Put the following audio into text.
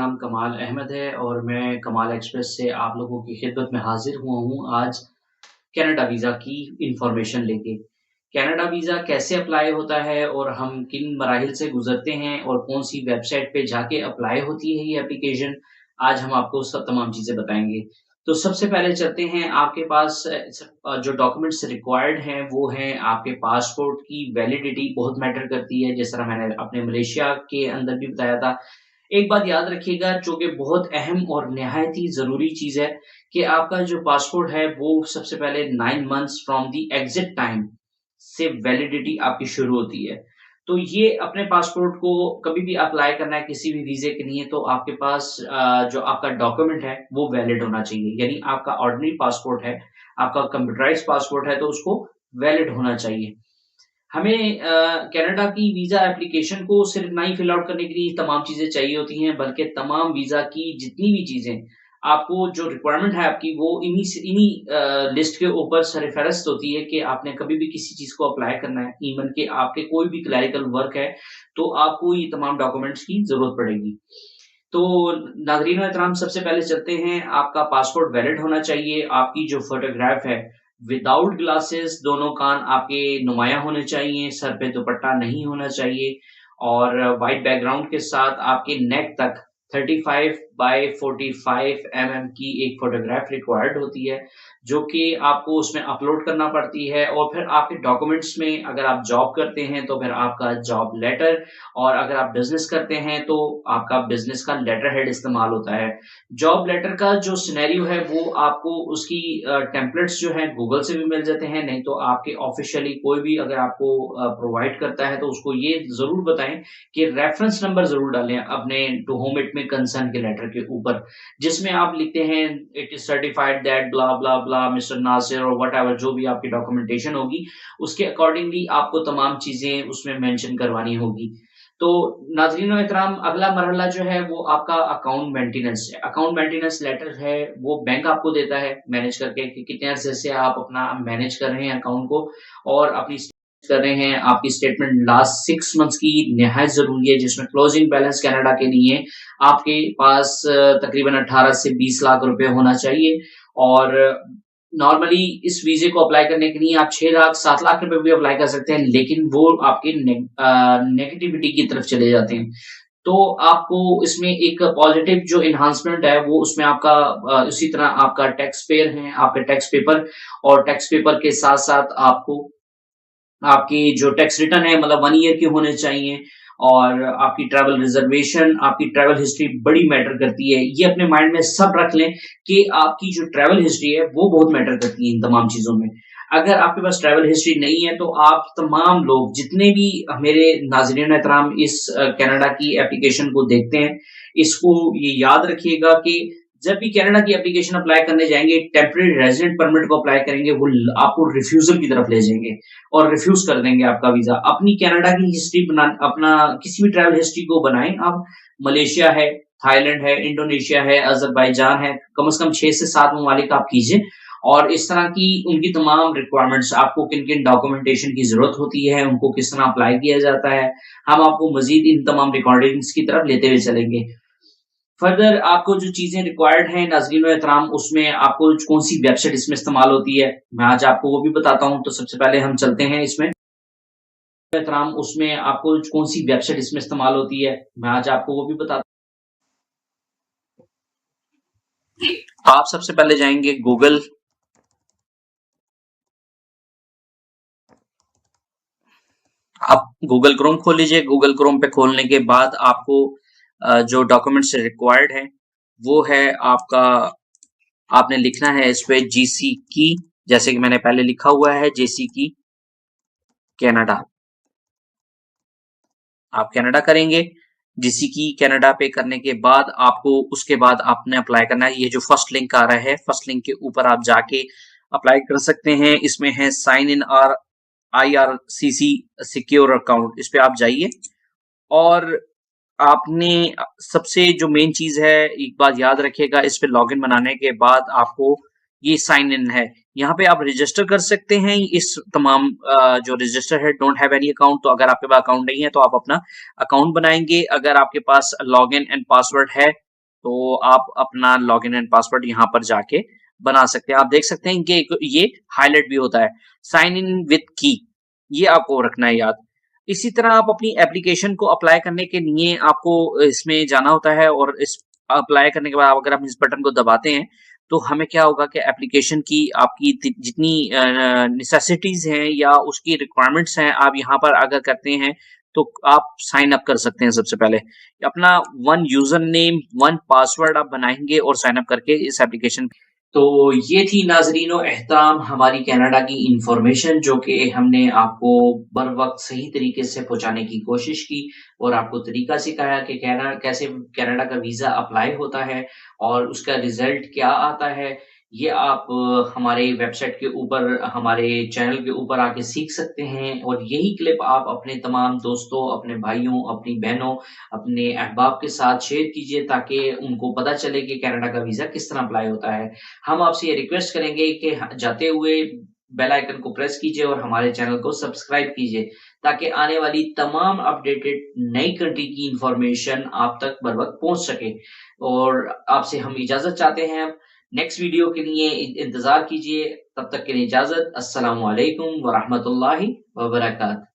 नाम कमाल अहमद है और मैं कमाल एक्सप्रेस से आप लोगों की खिदमत में हाजिर हुआ हूँ आज कनाडा वीज़ा की इन्फॉर्मेशन लेके। कनाडा वीज़ा कैसे अप्लाई होता है और हम किन मराहिल से गुज़रते हैं और कौन-सी वेबसाइट पे जाके अप्लाई होती है ये एप्लीकेशन, आज हम आपको सब तमाम चीज़ें बताएँगे। तो सबसे पहले चलते हैं आपके पास जो डॉक्यूमेंट्स रिक्वायर्ड हैं वो हैं आपके पासपोर्ट की वैलिडिटी बहुत मैटर करती है, जिस तरह मैंने अपने मलेशिया के अंदर भी बताया था। एक बात याद रखिएगा जो कि बहुत अहम और निहायत ही ज़रूरी चीज़ है कि आपका जो पासपोर्ट है वो सबसे पहले 9 months from the exit time से वैलिडिटी आपकी शुरू होती है। तो ये अपने पासपोर्ट को कभी भी अप्लाई करना है किसी भी वीज़े के लिए तो आपके पास जो आपका डॉक्यूमेंट है वो वैलिड होना चाहिए। यानी आपका ऑर्डिनरी पासपोर्ट है, आपका कंप्यूटराइज़्ड पासपोर्ट है तो उसको वैलिड होना चाहिए। हमें कनाडा की वीज़ा एप्लीकेशन को सिर्फ ना ही फिल आउट करने के लिए तमाम चीज़ें चाहिए होती हैं, बल्कि तमाम वीज़ा की जितनी भी चीज़ें आपको जो रिक्वायरमेंट है आपकी वो इन्हीं लिस्ट के ऊपर सरफ़हरिस्त होती है कि आपने कभी भी किसी चीज़ को अप्लाई करना है, इवन कि आपके कोई भी क्लेरिकल वर्क है, तो आपको ये तमाम डॉक्यूमेंट्स की ज़रूरत पड़ेगी। तो नाज़रीन व एहतराम सबसे पहले चलते हैं, आपका पासपोर्ट वैलिड होना चाहिए, आपकी जो फ़ोटोग्राफ है विदाउट ग्लासेस दोनों कान आपके नुमायाँ होने चाहिए, सर पे दुपट्टा नहीं होना चाहिए और व्हाइट बैकग्राउंड के साथ आपके नेक तक 35 बाय 45 एमएम की एक फ़ोटोग्राफ रिक्वायर्ड होती है, जो कि आपको उसमें अपलोड करना पड़ती है और फिर आपके डॉक्यूमेंट्स में अगर आप जॉब करते हैं, तो फिर आपका जॉब लेटर और अगर आप बिज़नेस करते हैं, तो आपका बिज़नेस का लेटर हेड इस्तेमाल होता है। जॉब लेटर का जो सिनेरियो है वो आपको उसकी टेम्पलेट्स जो हैं गूगल से भी मिल जाते हैं, नहीं तो आपके ऑफ़िशियली कोई भी अगर आपको प्रोवाइड करता है, तो उसको ये ज़रूर बताएँ कि रेफ़रेंस नंबर ज़रूर डालें अपने to whom it may concern के लेटर के ऊपर, जिसमें आप लिखते हैं it is certified that blah, blah, blah mister Nasir और व्हाटएवर जो भी आपकी डॉक्यूमेंटेशन होगी, उसके अकॉर्डिंगली आपको तमाम चीज़ें उसमें मेंशन करवानी होगी। तो नाज़रीन व एहतराम अगला मरहला जो है वो आपका अकाउंट मेंटेनेंस है। अकाउंट मेंटेनेंस लेटर है वो बैंक आपको देता है मैनेज करके कि कितने अरसे से आप अपना मैनेज कर रहे हैं अकाउंट को और अपनी कर रहे हैं। आपकी स्टेटमेंट लास्ट 6 मंथ्स की निहायत ज़रूरी है जिसमें क्लोजिंग बैलेंस कनाडा के लिए आपके पास तकरीबन 18 से 20 लाख रुपए होना चाहिए और नॉर्मली इस वीज़े को अप्लाई करने के लिए आप 6 लाख 7 लाख रुपए भी अप्लाई कर सकते हैं, लेकिन वो आपके नेगेटिविटी की तरफ चले जाते हैं। तो आपको इसमें एक पॉजिटिव जो एनहांसमेंट है वो उसमें आपका उसी तरह आपका टैक्स पेयर है, आपके टैक्स पेपर और टैक्स पेपर के साथ-साथ आपको आपकी जो टैक्स रिटर्न है मतलब 1 ईयर के होने चाहिए और आपकी ट्रैवल रिजर्वेशन, आपकी ट्रैवल हिस्ट्री बड़ी मैटर करती है। ये अपने माइंड में सब रख लें कि आपकी जो ट्रैवल हिस्ट्री है वो बहुत मैटर करती है इन तमाम चीज़ों में। अगर आपके पास ट्रैवल हिस्ट्री नहीं है तो आप तमाम लोग जितने भी मेरे नाज़रीन एहतराम इस कनाडा की एप्लीकेशन को देखते हैं, इसको ये याद रखिएगा कि जब भी कनाडा की एप्लीकेशन अप्लाई करने जाएँगे, टेम्परेरी रेज़िडेंट परमिट को अप्लाई करेंगे, वो आपको रिफ्यूज़ल की तरफ ले जाएँगे और रिफ्यूज़ कर देंगे आपका वीज़ा। अपनी कनाडा की हिस्ट्री अपना किसी भी ट्रैवल हिस्ट्री को बनाएँ आप। मलेशिया है, थाईलैंड है, इंडोनेशिया है, अज़रबैजान है, कम से कम 6 से 7 ममालिक आप कीजिए और इस तरह की उनकी तमाम रिक्वायरमेंट्स आपको किन-किन डॉक्यूमेंटेशन की ज़रूरत होती है, उनको किस तरह अप्लाई किया जाता है, हम आपको मज़ीद इन तमाम रिकॉर्डिंग्स की तरफ लेते हुए चलेंगे। फर्दर आपको जो चीज़ें रिक्वायर्ड हैं नाज़रीन व एहतराम उसमें आपको कौन-सी वेबसाइट इसमें इस्तेमाल होती है, मैं आज आपको वो भी बताता हूँ। तो सबसे पहले हम चलते हैं इसमें एहतराम उसमें आपको कौन-सी वेबसाइट इसमें इस्तेमाल होती है, मैं आज आपको वो भी बताता हूँ। आप सबसे पहले जाएँगे गूगल आप गूगल क्रोम खोल लीजिए। गूगल क्रोम पे खोलने के बाद आपको जो डॉक्यूमेंट्स रिक्वायर्ड हैं, वो है आपका आपने लिखना है इस पे जीसी की, जैसे कि मैंने पहले लिखा हुआ है जेसी की कनाडा। आप कनाडा करेंगे, जीसी की कनाडा पे करने के बाद आपको उसके बाद आपने अप्लाई करना है। ये जो फर्स्ट लिंक आ रहा है, फर्स्ट लिंक के ऊपर आप जाके अप्लाई कर सकते हैं। इसमें है sign in or IRCC secure account, इस पे आप जाइए और आपने सबसे जो मेन चीज है एक बात याद रखिएगा, इस पे लॉगिन बनाने के बाद आपको ये साइन इन है, यहाँ पे आप रजिस्टर कर सकते हैं। इस तमाम जो रजिस्टर है डोंट हैव एनी अकाउंट, तो अगर आपके पास अकाउंट नहीं है तो आप अपना अकाउंट बनाएंगे। अगर आपके पास लॉगिन एंड पासवर्ड है तो आप अपना लॉगिन एंड पासवर्ड यहाँ पर जाके बना सकते हैं। आप देख सकते हैं कि ये हाइलाइट भी होता है, साइन इन विथ की, ये आपको रखना है याद। इसी तरह आप अपनी एप्लीकेशन को अप्लाई करने के लिए आपको इसमें जाना होता है, और इस अप्लाई करने के बाद अगर आप इस बटन को दबाते हैं, तो हमें क्या होगा कि एप्लीकेशन की आपकी जितनी नेसेसिटीज हैं या उसकी रिक्वायरमेंट्स हैं, आप यहाँ पर अगर करते हैं तो आप साइन अप कर सकते हैं। सबसे पहले अपना one user name, one password आप बनाएंगे और साइन अप करके इस एप्लीकेशन। तो ये थी नाजरीनो एहतराम हमारी कनाडा की इंफॉर्मेशन, जो कि हमने आपको बर वक्त सही तरीके से पहुंचाने की कोशिश की और आपको तरीका सिखाया कि कैसे कनाडा का वीज़ा अप्लाई होता है और उसका रिजल्ट क्या आता है। ये आप हमारे वेबसाइट के ऊपर, हमारे चैनल के ऊपर आके सीख सकते हैं, और यही क्लिप आप अपने तमाम दोस्तों, अपने भाइयों, अपनी बहनों, अपने अहबाब के साथ शेयर कीजिए, ताकि उनको पता चले कि कनाडा का वीज़ा किस तरह अप्लाई होता है। हम आपसे ये रिक्वेस्ट करेंगे कि जाते हुए बेल आइकन को प्रेस कीजिए और हमारे चैनल को सब्सक्राइब कीजिए, ताकि आने वाली तमाम अपडेटेड नई कंट्री की इंफॉर्मेशन आप तक बर वक्त पहुंच सके। और आपसे हम इजाजत चाहते हैं। नेक्स्ट वीडियो के लिए इंतजार कीजिए। तब तक के लिए इजाजत। अस्सलाम वालेकुम व रहमतुल्लाहि व बरकातहू।